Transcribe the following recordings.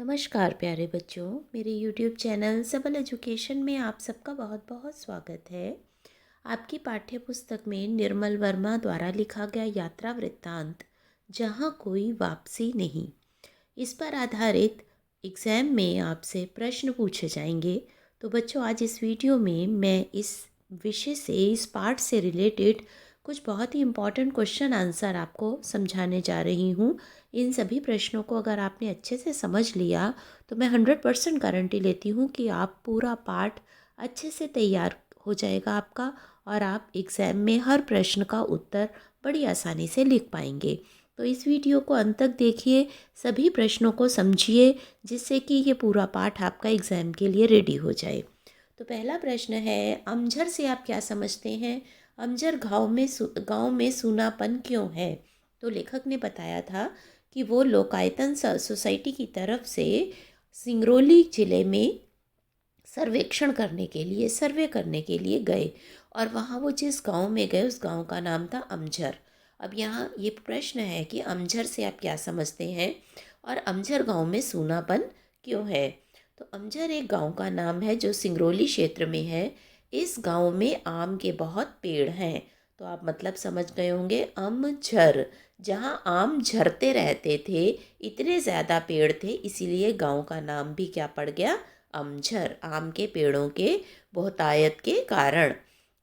नमस्कार प्यारे बच्चों, मेरे YouTube चैनल सबल एजुकेशन में आप सबका बहुत बहुत स्वागत है। आपकी पाठ्य पुस्तक में निर्मल वर्मा द्वारा लिखा गया यात्रा वृत्तांत जहाँ कोई वापसी नहीं, इस पर आधारित एग्ज़ाम में आपसे प्रश्न पूछे जाएंगे। तो बच्चों, आज इस वीडियो में मैं इस विषय से, इस पाठ से रिलेटेड कुछ बहुत ही इम्पॉर्टेंट क्वेश्चन आंसर आपको समझाने जा रही हूँ। इन सभी प्रश्नों को अगर आपने अच्छे से समझ लिया तो मैं 100% गारंटी लेती हूँ कि आप पूरा पाठ अच्छे से तैयार हो जाएगा आपका, और आप एग्ज़ाम में हर प्रश्न का उत्तर बड़ी आसानी से लिख पाएंगे। तो इस वीडियो को अंत तक देखिए, सभी प्रश्नों को समझिए, जिससे कि ये पूरा पाठ आपका एग्ज़ाम के लिए रेडी हो जाए। तो पहला प्रश्न है, अमझर से आप क्या समझते हैं? अमझर गांव में सूनापन क्यों है? तो लेखक ने बताया था कि वो लोकायतन सोसाइटी की तरफ से सिंगरौली ज़िले में सर्वे करने के लिए गए, और वहाँ वो जिस गांव में गए उस गांव का नाम था अमझर। अब यहाँ ये प्रश्न है कि अमझर से आप क्या समझते हैं और अमझर गांव में सूनापन क्यों है? तो अमझर एक गांव का नाम है जो सिंगरौली क्षेत्र में है। इस गांव में आम के बहुत पेड़ हैं। तो आप मतलब समझ गए होंगे, अमझर, जहाँ आम झरते रहते थे, इतने ज़्यादा पेड़ थे, इसीलिए गांव का नाम भी क्या पड़ गया? अमझर, आम के पेड़ों के बहुतायत के कारण।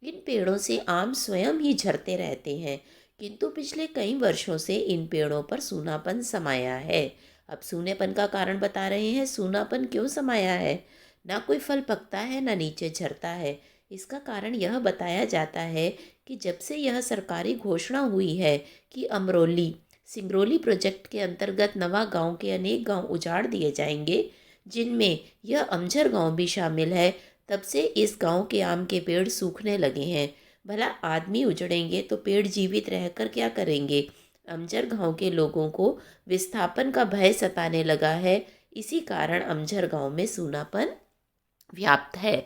इन पेड़ों से आम स्वयं ही झरते रहते हैं, किंतु पिछले कई वर्षों से इन पेड़ों पर सूनापन समाया है। अब सूनेपन का कारण बता रहे हैं, सूनापन क्यों समाया है? ना कोई फल पकता है, ना नीचे झरता है। इसका कारण यह बताया जाता है कि जब से यह सरकारी घोषणा हुई है कि अमरोली सिंगरौली प्रोजेक्ट के अंतर्गत नवा गांव के अनेक गांव उजाड़ दिए जाएंगे, जिनमें यह अमझर गांव भी शामिल है, तब से इस गांव के आम के पेड़ सूखने लगे हैं। भला आदमी उजड़ेंगे तो पेड़ जीवित रहकर क्या करेंगे? अमझर गांव के लोगों को विस्थापन का भय सताने लगा है। इसी कारण अमझर गांव में सूनापन व्याप्त है।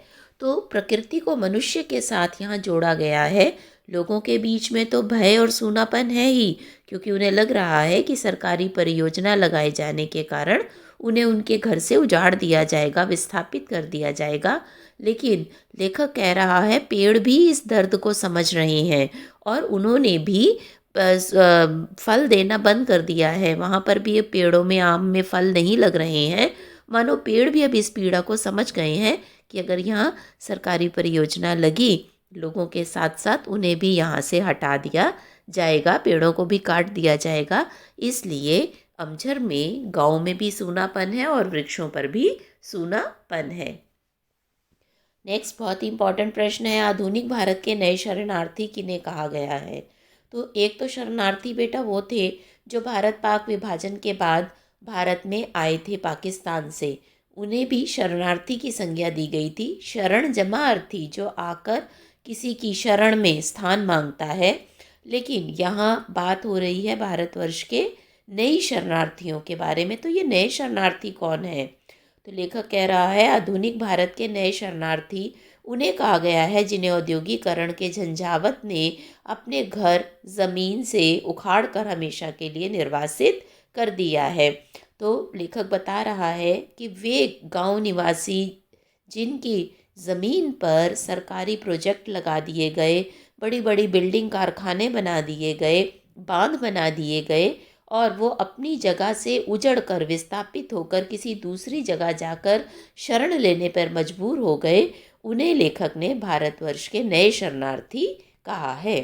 तो प्रकृति को मनुष्य के साथ यहाँ जोड़ा गया है। लोगों के बीच में तो भय और सूनापन है ही, क्योंकि उन्हें लग रहा है कि सरकारी परियोजना लगाए जाने के कारण उन्हें उनके घर से उजाड़ दिया जाएगा, विस्थापित कर दिया जाएगा। लेकिन लेखक कह रहा है पेड़ भी इस दर्द को समझ रहे हैं, और उन्होंने भी फल देना बंद कर दिया है। वहाँ पर भी ये पेड़ों में, आम में फल नहीं लग रहे हैं। मानो पेड़ भी अब इस पीड़ा को समझ गए हैं कि अगर यहाँ सरकारी परियोजना लगी, लोगों के साथ साथ उन्हें भी यहाँ से हटा दिया जाएगा, पेड़ों को भी काट दिया जाएगा। इसलिए अमझर में गांव में भी सूनापन है और वृक्षों पर भी सूनापन है। नेक्स्ट बहुत ही इंपॉर्टेंट प्रश्न है, आधुनिक भारत के नए शरणार्थी किन्हें कहा गया है? तो एक तो शरणार्थी बेटा वो थे जो भारत पाक विभाजन के बाद भारत में आए थे पाकिस्तान से, उन्हें भी शरणार्थी की संज्ञा दी गई थी। शरण जमा अर्थी, जो आकर किसी की शरण में स्थान मांगता है। लेकिन यहाँ बात हो रही है भारतवर्ष के नई शरणार्थियों के बारे में। तो ये नए शरणार्थी कौन है? तो लेखक कह रहा है आधुनिक भारत के नए शरणार्थी उन्हें कहा गया है जिन्हें औद्योगिकरण के झंझावत ने अपने घर ज़मीन से उखाड़ कर हमेशा के लिए निर्वासित कर दिया है। तो लेखक बता रहा है कि वे गांव निवासी जिनकी ज़मीन पर सरकारी प्रोजेक्ट लगा दिए गए, बड़ी बड़ी बिल्डिंग कारखाने बना दिए गए, बांध बना दिए गए, और वो अपनी जगह से उजड़ कर, विस्थापित होकर किसी दूसरी जगह जाकर शरण लेने पर मजबूर हो गए, उन्हें लेखक ने भारतवर्ष के नए शरणार्थी कहा है।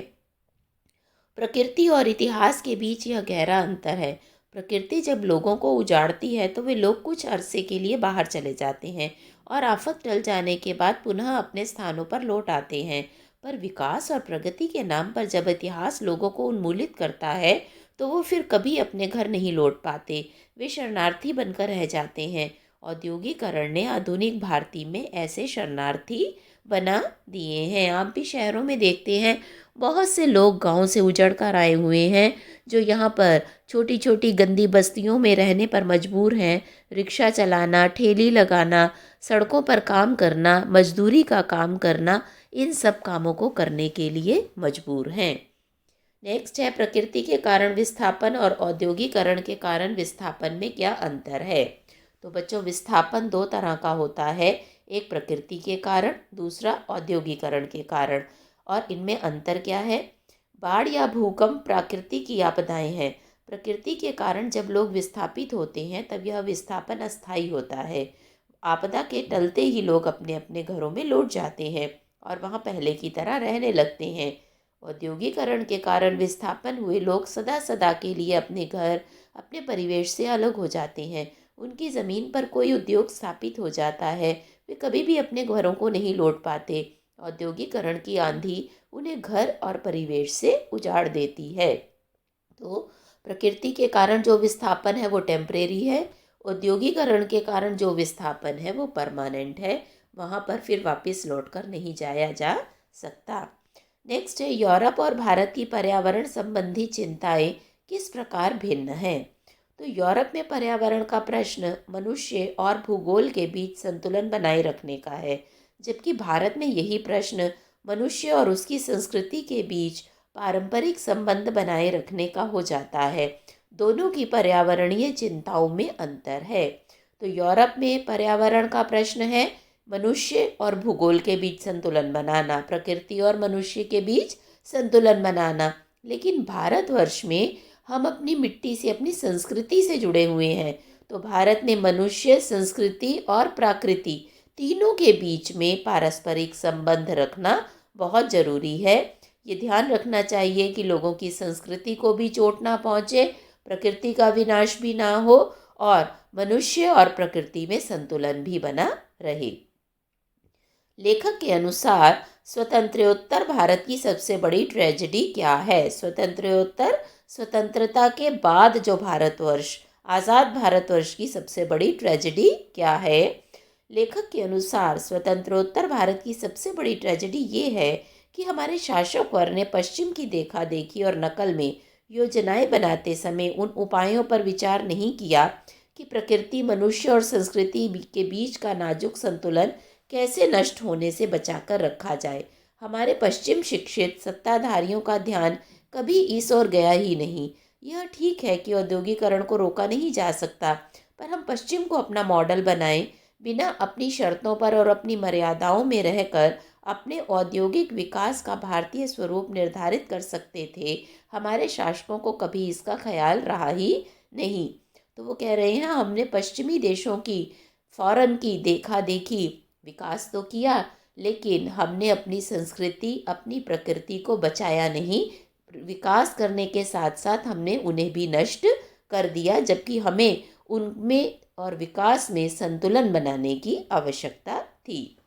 प्रकृति और इतिहास के बीच यह गहरा अंतर है। प्रकृति जब लोगों को उजाड़ती है तो वे लोग कुछ अरसे के लिए बाहर चले जाते हैं और आफत टल जाने के बाद पुनः अपने स्थानों पर लौट आते हैं। पर विकास और प्रगति के नाम पर जब इतिहास लोगों को उन्मूलित करता है तो वो फिर कभी अपने घर नहीं लौट पाते, वे शरणार्थी बनकर रह जाते हैं। औद्योगिकरण ने आधुनिक भारती में ऐसे शरणार्थी बना दिए हैं। आप भी शहरों में देखते हैं, बहुत से लोग गांव से उजड़ कर आए हुए हैं, जो यहाँ पर छोटी छोटी गंदी बस्तियों में रहने पर मजबूर हैं। रिक्शा चलाना, ठेली लगाना, सड़कों पर काम करना, मजदूरी का काम करना, इन सब कामों को करने के लिए मजबूर हैं। नेक्स्ट है, प्रकृति के कारण विस्थापन और औद्योगिकरण के कारण विस्थापन में क्या अंतर है? तो बच्चों, विस्थापन दो तरह का होता है, एक प्रकृति के कारण, दूसरा औद्योगिकरण के कारण। और इनमें अंतर क्या है? बाढ़ या भूकंप प्राकृतिक की आपदाएं हैं। प्रकृति के कारण जब लोग विस्थापित होते हैं तब यह विस्थापन अस्थायी होता है। आपदा के टलते ही लोग अपने अपने घरों में लौट जाते हैं और वहाँ पहले की तरह रहने लगते हैं। औद्योगिकरण के कारण विस्थापन हुए लोग सदा सदा के लिए अपने घर, अपने परिवेश से अलग हो जाते हैं। उनकी ज़मीन पर कोई उद्योग स्थापित हो जाता है, वे कभी भी अपने घरों को नहीं लौट पाते। औद्योगिकरण की आंधी उन्हें घर और परिवेश से उजाड़ देती है। तो प्रकृति के कारण जो विस्थापन है वो टेम्परेरी है, औद्योगिकरण के कारण जो विस्थापन है वो परमानेंट है। वहाँ पर फिर वापस लौट कर नहीं जाया जा सकता। नेक्स्ट है, यूरोप और भारत की पर्यावरण संबंधी चिंताएं किस प्रकार भिन्न हैं? तो यूरोप में पर्यावरण का प्रश्न मनुष्य और भूगोल के बीच संतुलन बनाए रखने का है, जबकि भारत में यही प्रश्न मनुष्य और उसकी संस्कृति के बीच पारंपरिक संबंध बनाए रखने का हो जाता है। दोनों की पर्यावरणीय चिंताओं में अंतर है। तो यूरोप में पर्यावरण का प्रश्न है मनुष्य और भूगोल के बीच संतुलन बनाना, प्रकृति और मनुष्य के बीच संतुलन बनाना। लेकिन भारतवर्ष में हम अपनी मिट्टी से, अपनी संस्कृति से जुड़े हुए हैं। तो भारत में मनुष्य, संस्कृति और प्रकृति तीनों के बीच में पारस्परिक संबंध रखना बहुत ज़रूरी है। ये ध्यान रखना चाहिए कि लोगों की संस्कृति को भी चोट ना पहुँचे, प्रकृति का विनाश भी ना हो और मनुष्य और प्रकृति में संतुलन भी बना रहे। लेखक के अनुसार स्वतंत्रोत्तर भारत की सबसे बड़ी ट्रेजेडी क्या है? स्वतंत्रता के बाद जो भारतवर्ष, आज़ाद भारतवर्ष की सबसे बड़ी ट्रेजेडी क्या है? लेखक के अनुसार स्वतंत्रोत्तर भारत की सबसे बड़ी ट्रेजेडी ये है कि हमारे शासक वर्ग ने पश्चिम की देखा देखी और नकल में योजनाएं बनाते समय उन उपायों पर विचार नहीं किया कि प्रकृति, मनुष्य और संस्कृति के बीच का नाजुक संतुलन कैसे नष्ट होने से बचाकर रखा जाए। हमारे पश्चिम शिक्षित सत्ताधारियों का ध्यान कभी इस ओर गया ही नहीं। यह ठीक है कि औद्योगिकरण को रोका नहीं जा सकता, पर हम पश्चिम को अपना मॉडल बनाएं। बिना अपनी शर्तों पर और अपनी मर्यादाओं में रहकर अपने औद्योगिक विकास का भारतीय स्वरूप निर्धारित कर सकते थे। हमारे शासकों को कभी इसका ख्याल रहा ही नहीं। तो वो कह रहे हैं हमने पश्चिमी देशों की, फॉरेन की देखा देखी विकास तो किया, लेकिन हमने अपनी संस्कृति, अपनी प्रकृति को बचाया नहीं। विकास करने के साथ साथ हमने उन्हें भी नष्ट कर दिया, जबकि हमें उनमें और विकास में संतुलन बनाने की आवश्यकता थी।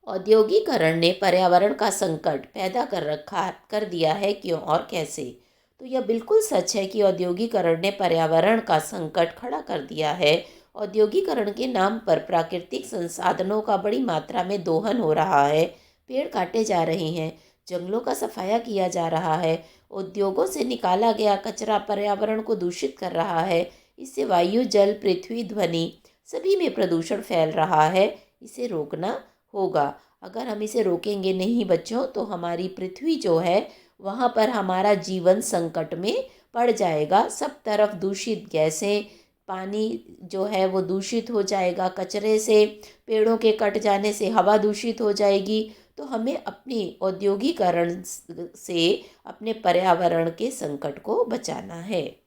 औद्योगिकरण ने पर्यावरण का संकट पैदा कर दिया है, क्यों और कैसे? तो यह बिल्कुल सच है कि औद्योगिकरण ने पर्यावरण का संकट खड़ा कर दिया है। औद्योगिकरण के नाम पर प्राकृतिक संसाधनों का बड़ी मात्रा में दोहन हो रहा है। पेड़ काटे जा रहे हैं, जंगलों का सफाया किया जा रहा है, उद्योगों से निकाला गया कचरा पर्यावरण को दूषित कर रहा है। इससे वायु, जल, पृथ्वी, ध्वनि सभी में प्रदूषण फैल रहा है। इसे रोकना होगा। अगर हम इसे रोकेंगे नहीं बच्चों, तो हमारी पृथ्वी जो है वहाँ पर हमारा जीवन संकट में पड़ जाएगा। सब तरफ दूषित गैसें, पानी जो है वो दूषित हो जाएगा कचरे से, पेड़ों के कट जाने से हवा दूषित हो जाएगी। तो हमें अपनी औद्योगिकरण से अपने पर्यावरण के संकट को बचाना है।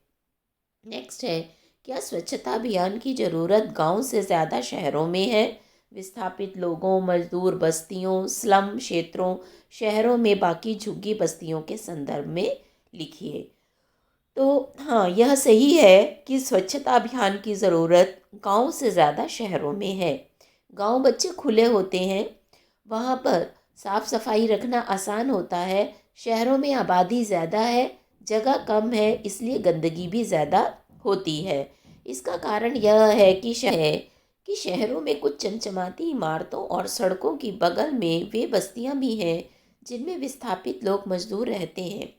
नेक्स्ट है, क्या स्वच्छता अभियान की ज़रूरत गांव से ज़्यादा शहरों में है? विस्थापित लोगों, मजदूर बस्तियों, स्लम क्षेत्रों, शहरों में बाकी झुग्गी बस्तियों के संदर्भ में लिखिए। तो हाँ, यह सही है कि स्वच्छता अभियान की ज़रूरत गांव से ज़्यादा शहरों में है। गांव बच्चे खुले होते हैं, वहाँ पर साफ सफाई रखना आसान होता है। शहरों में आबादी ज़्यादा है, जगह कम है, इसलिए गंदगी भी ज़्यादा होती है। इसका कारण यह है कि शहरों में कुछ चमचमाती इमारतों और सड़कों की बगल में वे बस्तियां भी हैं जिनमें विस्थापित लोग, मजदूर रहते हैं।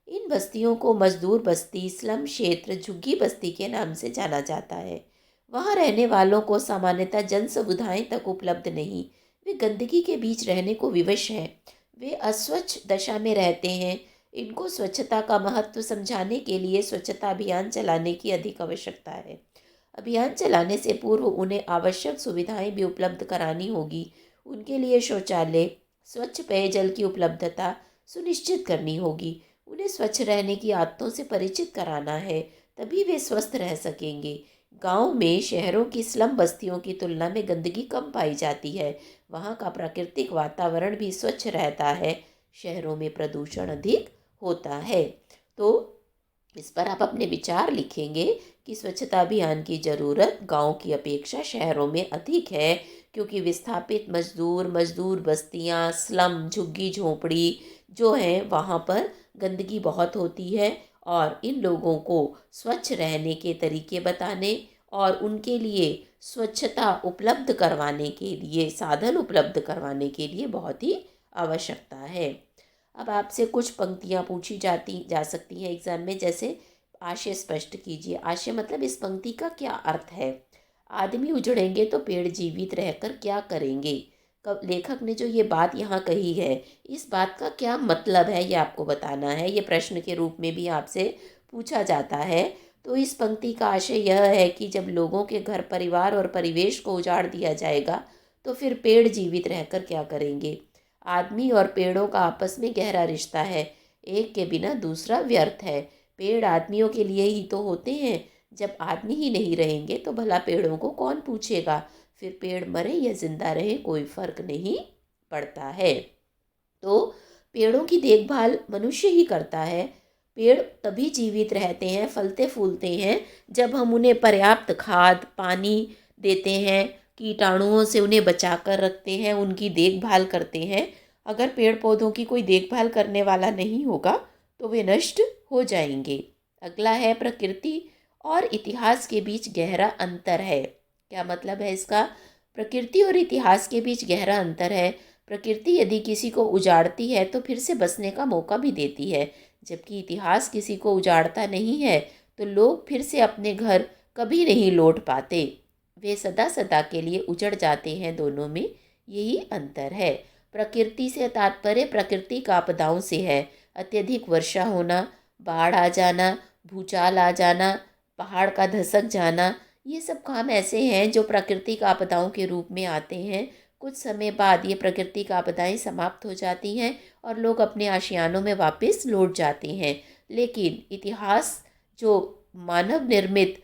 इन बस्तियों को मजदूर बस्ती, स्लम क्षेत्र, झुग्गी बस्ती के नाम से जाना जाता है। वहाँ रहने वालों को सामान्यतः जन सुविधाएं तक उपलब्ध नहीं। वे गंदगी के बीच रहने को विवश हैं। वे अस्वच्छ दशा में रहते हैं। इनको स्वच्छता का महत्व समझाने के लिए स्वच्छता अभियान चलाने की अधिक आवश्यकता है। अभियान चलाने से पूर्व उन्हें आवश्यक सुविधाएं भी उपलब्ध करानी होगी। उनके लिए शौचालय, स्वच्छ पेयजल की उपलब्धता सुनिश्चित करनी होगी। उन्हें स्वच्छ रहने की आदतों से परिचित कराना है, तभी वे स्वस्थ रह सकेंगे। गांव में शहरों की स्लम बस्तियों की तुलना में गंदगी कम पाई जाती है। वहाँ का प्राकृतिक वातावरण भी स्वच्छ रहता है। शहरों में प्रदूषण अधिक होता है। तो इस पर आप अपने विचार लिखेंगे कि स्वच्छता अभियान की ज़रूरत गांव की अपेक्षा शहरों में अधिक है, क्योंकि विस्थापित मजदूर बस्तियां, स्लम, झुग्गी झोंपड़ी जो हैं वहाँ पर गंदगी बहुत होती है। और इन लोगों को स्वच्छ रहने के तरीके बताने और उनके लिए स्वच्छता उपलब्ध करवाने के लिए, साधन उपलब्ध करवाने के लिए बहुत ही आवश्यकता है। अब आपसे कुछ पंक्तियाँ पूछी जा सकती हैं एग्जाम में, जैसे आशय स्पष्ट कीजिए। आशय मतलब इस पंक्ति का क्या अर्थ है। आदमी उजड़ेंगे तो पेड़ जीवित रहकर क्या करेंगे। कब लेखक ने जो ये बात यहाँ कही है, इस बात का क्या मतलब है, ये आपको बताना है। ये प्रश्न के रूप में भी आपसे पूछा जाता है। तो इस पंक्ति का आशय यह है कि जब लोगों के घर परिवार और परिवेश को उजाड़ दिया जाएगा तो फिर पेड़ जीवित रहकर क्या करेंगे। आदमी और पेड़ों का आपस में गहरा रिश्ता है। एक के बिना दूसरा व्यर्थ है। पेड़ आदमियों के लिए ही तो होते हैं। जब आदमी ही नहीं रहेंगे तो भला पेड़ों को कौन पूछेगा। फिर पेड़ मरे या जिंदा रहे कोई फर्क नहीं पड़ता है। तो पेड़ों की देखभाल मनुष्य ही करता है। पेड़ तभी जीवित रहते हैं, फलते फूलते हैं, जब हम उन्हें पर्याप्त खाद पानी देते हैं, कीटाणुओं से उन्हें बचा कर रखते हैं, उनकी देखभाल करते हैं। अगर पेड़ पौधों की कोई देखभाल करने वाला नहीं होगा तो वे नष्ट हो जाएंगे। अगला है, प्रकृति और इतिहास के बीच गहरा अंतर है। क्या मतलब है इसका। प्रकृति और इतिहास के बीच गहरा अंतर है। प्रकृति यदि किसी को उजाड़ती है तो फिर से बसने का मौका भी देती है, जबकि इतिहास किसी को उजाड़ता नहीं है तो लोग फिर से अपने घर कभी नहीं लौट पाते। वे सदा सदा के लिए उजड़ जाते हैं। दोनों में यही अंतर है। प्रकृति से तात्पर्य प्राकृतिक आपदाओं से है। अत्यधिक वर्षा होना, बाढ़ आ जाना, भूचाल आ जाना, पहाड़ का धसक जाना, ये सब काम ऐसे हैं जो प्राकृतिक आपदाओं के रूप में आते हैं। कुछ समय बाद ये प्राकृतिक आपदाएं समाप्त हो जाती हैं और लोग अपने आशियानों में वापस लौट जाते हैं। लेकिन इतिहास जो मानव निर्मित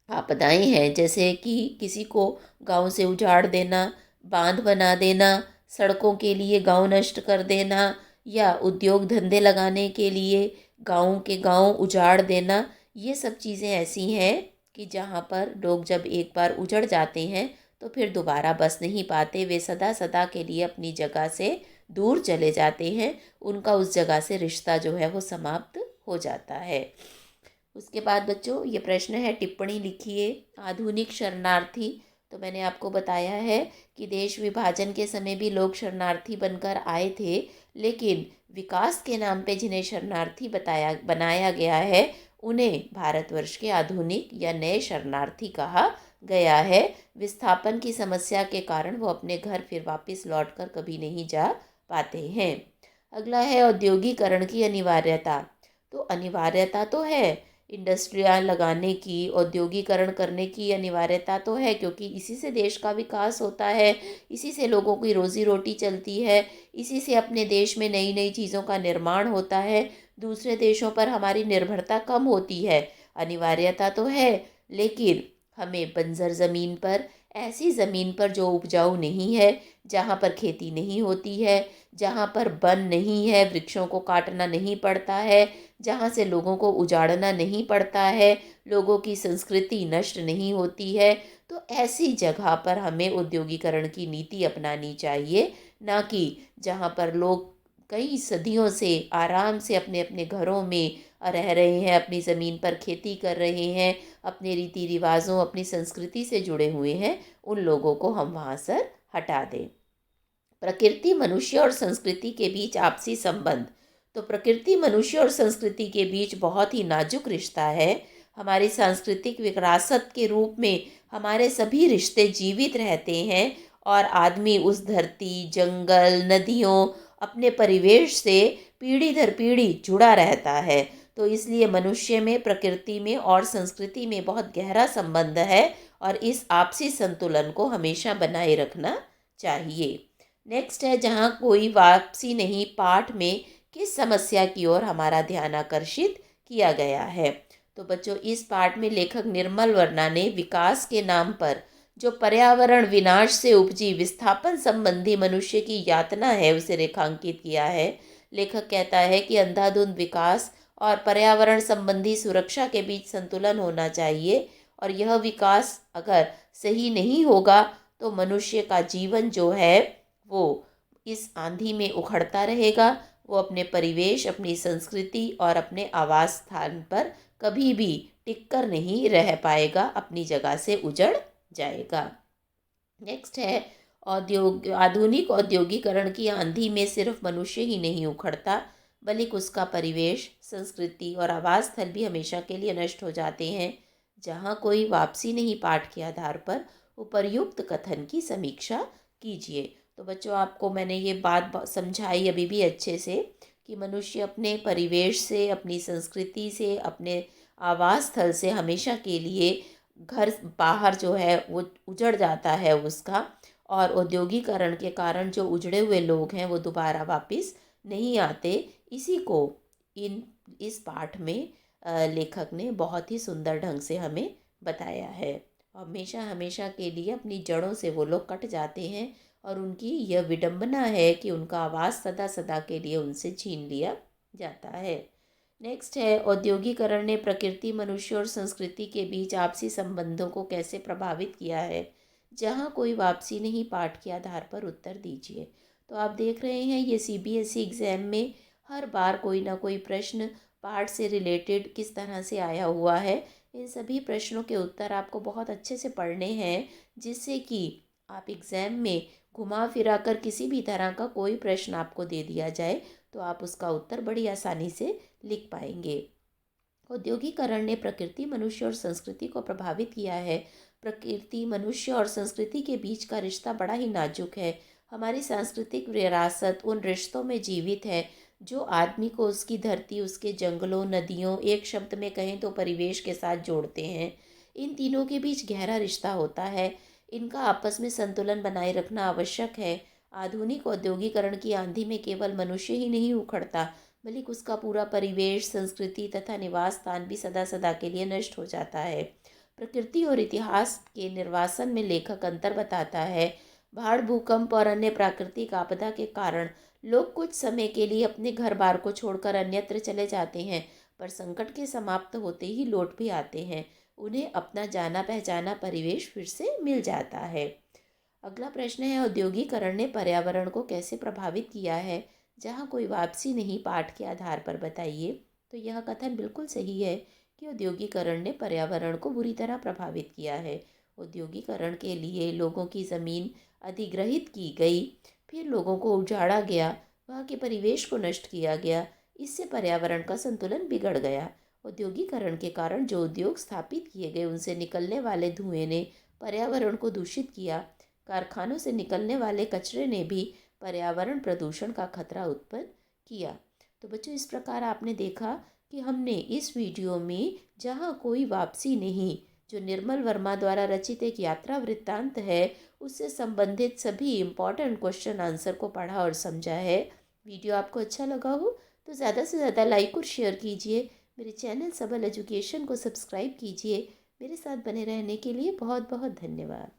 आपदाएं हैं, जैसे कि किसी को गांव से उजाड़ देना, बांध बना देना, सड़कों के लिए गांव नष्ट कर देना, या उद्योग धंधे लगाने के लिए गांव के गांव उजाड़ देना, ये सब चीज़ें ऐसी हैं कि जहाँ पर लोग जब एक बार उजड़ जाते हैं तो फिर दोबारा बस नहीं पाते। वे सदा सदा के लिए अपनी जगह से दूर चले जाते हैं। उनका उस जगह से रिश्ता जो है वो समाप्त हो जाता है। उसके बाद बच्चों ये प्रश्न है, टिप्पणी लिखिए। आधुनिक शरणार्थी, तो मैंने आपको बताया है कि देश विभाजन के समय भी लोग शरणार्थी बनकर आए थे, लेकिन विकास के नाम पे जिन्हें शरणार्थी बनाया गया है उन्हें भारतवर्ष के आधुनिक या नए शरणार्थी कहा गया है। विस्थापन की समस्या के कारण वो अपने घर फिर वापस लौटकर कभी नहीं जा पाते हैं। अगला है, औद्योगिकरण की अनिवार्यता। तो अनिवार्यता तो है, इंडस्ट्रियाँ लगाने की, औद्योगिकरण करने की अनिवार्यता तो है, क्योंकि इसी से देश का विकास होता है, इसी से लोगों की रोजी रोटी चलती है, इसी से अपने देश में नई नई चीज़ों का निर्माण होता है, दूसरे देशों पर हमारी निर्भरता कम होती है। अनिवार्यता तो है, लेकिन हमें बंजर ज़मीन पर, ऐसी ज़मीन पर जो उपजाऊ नहीं है, जहाँ पर खेती नहीं होती है, जहाँ पर वन नहीं है, वृक्षों को काटना नहीं पड़ता है, जहाँ से लोगों को उजाड़ना नहीं पड़ता है, लोगों की संस्कृति नष्ट नहीं होती है, तो ऐसी जगह पर हमें औद्योगिकरण की नीति अपनानी चाहिए। ना कि जहाँ पर लोग कई सदियों से आराम से अपने अपने घरों में रह रहे हैं, अपनी ज़मीन पर खेती कर रहे हैं, अपने रीति रिवाजों, अपनी संस्कृति से जुड़े हुए हैं, उन लोगों को हम वहाँ से हटा दें। प्रकृति, मनुष्य और संस्कृति के बीच आपसी संबंध। तो प्रकृति, मनुष्य और संस्कृति के बीच बहुत ही नाजुक रिश्ता है। हमारी सांस्कृतिक विरासत के रूप में हमारे सभी रिश्ते जीवित रहते हैं और आदमी उस धरती, जंगल, नदियों, अपने परिवेश से पीढ़ी दर पीढ़ी जुड़ा रहता है। तो इसलिए मनुष्य में, प्रकृति में और संस्कृति में बहुत गहरा संबंध है और इस आपसी संतुलन को हमेशा बनाए रखना चाहिए। नेक्स्ट है, जहाँ कोई वापसी नहीं पाठ में किस समस्या की ओर हमारा ध्यान आकर्षित किया गया है। तो बच्चों, इस पाठ में लेखक निर्मल वर्मा ने विकास के नाम पर जो पर्यावरण विनाश से उपजी विस्थापन संबंधी मनुष्य की यातना है उसे रेखांकित किया है। लेखक कहता है कि अंधाधुंध विकास और पर्यावरण संबंधी सुरक्षा के बीच संतुलन होना चाहिए और यह विकास अगर सही नहीं होगा तो मनुष्य का जीवन जो है वो इस आंधी में उखड़ता रहेगा। वो अपने परिवेश, अपनी संस्कृति और अपने आवास स्थान पर कभी भी टिककर नहीं रह पाएगा, अपनी जगह से उजड़ जाएगा। नेक्स्ट है, आधुनिक औद्योगिकरण की आंधी में सिर्फ मनुष्य ही नहीं उखड़ता बल्कि उसका परिवेश, संस्कृति और आवास स्थल भी हमेशा के लिए नष्ट हो जाते हैं। जहाँ कोई वापसी नहीं पाठ के आधार पर उपर्युक्त कथन की समीक्षा कीजिए। तो बच्चों, आपको मैंने ये बात समझाई अभी भी अच्छे से कि मनुष्य अपने परिवेश से, अपनी संस्कृति से, अपने आवास स्थल से हमेशा के लिए घर बाहर जो है वो उजड़ जाता है उसका, और औद्योगिकरण के कारण जो उजड़े हुए लोग हैं वो दोबारा वापस नहीं आते। इसी को इस पाठ में लेखक ने बहुत ही सुंदर ढंग से हमें बताया है। हमेशा हमेशा के लिए अपनी जड़ों से वो लोग कट जाते हैं और उनकी यह विडंबना है कि उनका आवास सदा सदा के लिए उनसे छीन लिया जाता है। नेक्स्ट है, औद्योगिकरण ने प्रकृति, मनुष्य और संस्कृति के बीच आपसी संबंधों को कैसे प्रभावित किया है। जहाँ कोई वापसी नहीं पाठ के आधार पर उत्तर दीजिए। तो आप देख रहे हैं ये सीबीएसई एग्ज़ाम में हर बार कोई ना कोई प्रश्न पाठ से रिलेटेड किस तरह से आया हुआ है। इन सभी प्रश्नों के उत्तर आपको बहुत अच्छे से पढ़ने हैं, जिससे कि आप एग्ज़ाम में घुमा फिरा कर किसी भी तरह का कोई प्रश्न आपको दे दिया जाए तो आप उसका उत्तर बड़ी आसानी से लिख पाएंगे। औद्योगिकरण ने प्रकृति, मनुष्य और संस्कृति को प्रभावित किया है। प्रकृति, मनुष्य और संस्कृति के बीच का रिश्ता बड़ा ही नाजुक है। हमारी सांस्कृतिक विरासत उन रिश्तों में जीवित है जो आदमी को उसकी धरती, उसके जंगलों, नदियों, एक शब्द में कहें तो परिवेश के साथ जोड़ते हैं। इन तीनों के बीच गहरा रिश्ता होता है। इनका आपस में संतुलन बनाए रखना आवश्यक है। आधुनिक औद्योगिकरण की आंधी में केवल मनुष्य ही नहीं उखड़ता बल्कि उसका पूरा परिवेश, संस्कृति तथा निवास स्थान भी सदा सदा के लिए नष्ट हो जाता है। प्रकृति और इतिहास के निर्वासन में लेखक अंतर बताता है। बाढ़, भूकंप और अन्य प्राकृतिक आपदा के कारण लोग कुछ समय के लिए अपने घर बार को छोड़कर अन्यत्र चले जाते हैं, पर संकट के समाप्त होते ही लौट भी आते हैं। उन्हें अपना जाना पहचाना परिवेश फिर से मिल जाता है। अगला प्रश्न है, औद्योगिकरण ने पर्यावरण को कैसे प्रभावित किया है। जहाँ कोई वापसी नहीं पाठ के आधार पर बताइए। तो यह कथन बिल्कुल सही है कि औद्योगिकरण ने पर्यावरण को बुरी तरह प्रभावित किया है। औद्योगिकरण के लिए लोगों की ज़मीन अधिग्रहित की गई, फिर लोगों को उजाड़ा गया, वहाँ के परिवेश को नष्ट किया गया। इससे पर्यावरण का संतुलन बिगड़ गया। औद्योगिकरण के कारण जो उद्योग स्थापित किए गए उनसे निकलने वाले धुएं ने पर्यावरण को दूषित किया। कारखानों से निकलने वाले कचरे ने भी पर्यावरण प्रदूषण का खतरा उत्पन्न किया। तो बच्चों, इस प्रकार आपने देखा कि हमने इस वीडियो में जहाँ कोई वापसी नहीं, जो निर्मल वर्मा द्वारा रचित एक यात्रा वृत्तांत है, उससे संबंधित सभी इम्पॉर्टेंट क्वेश्चन आंसर को पढ़ा और समझा है। वीडियो आपको अच्छा लगा हो तो ज़्यादा से ज़्यादा लाइक और शेयर कीजिए। मेरे चैनल सबल एजुकेशन को सब्सक्राइब कीजिए। मेरे साथ बने रहने के लिए बहुत बहुत धन्यवाद।